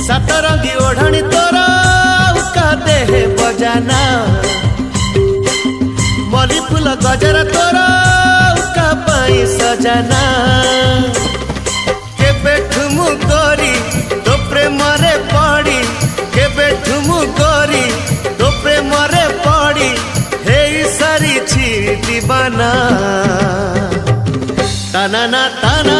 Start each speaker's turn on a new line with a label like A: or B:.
A: सतरंगी ओढ़णी तोरा उका देह बजाना मली फूल गजरा तोरा उका पाई सजाना केबे ठुमु गोरी तो प्रेम रे पड़ी केबे ठुमु गोरी तो प्रेम रे पड़ी हे सारी छी दीवाना ताना ना ताना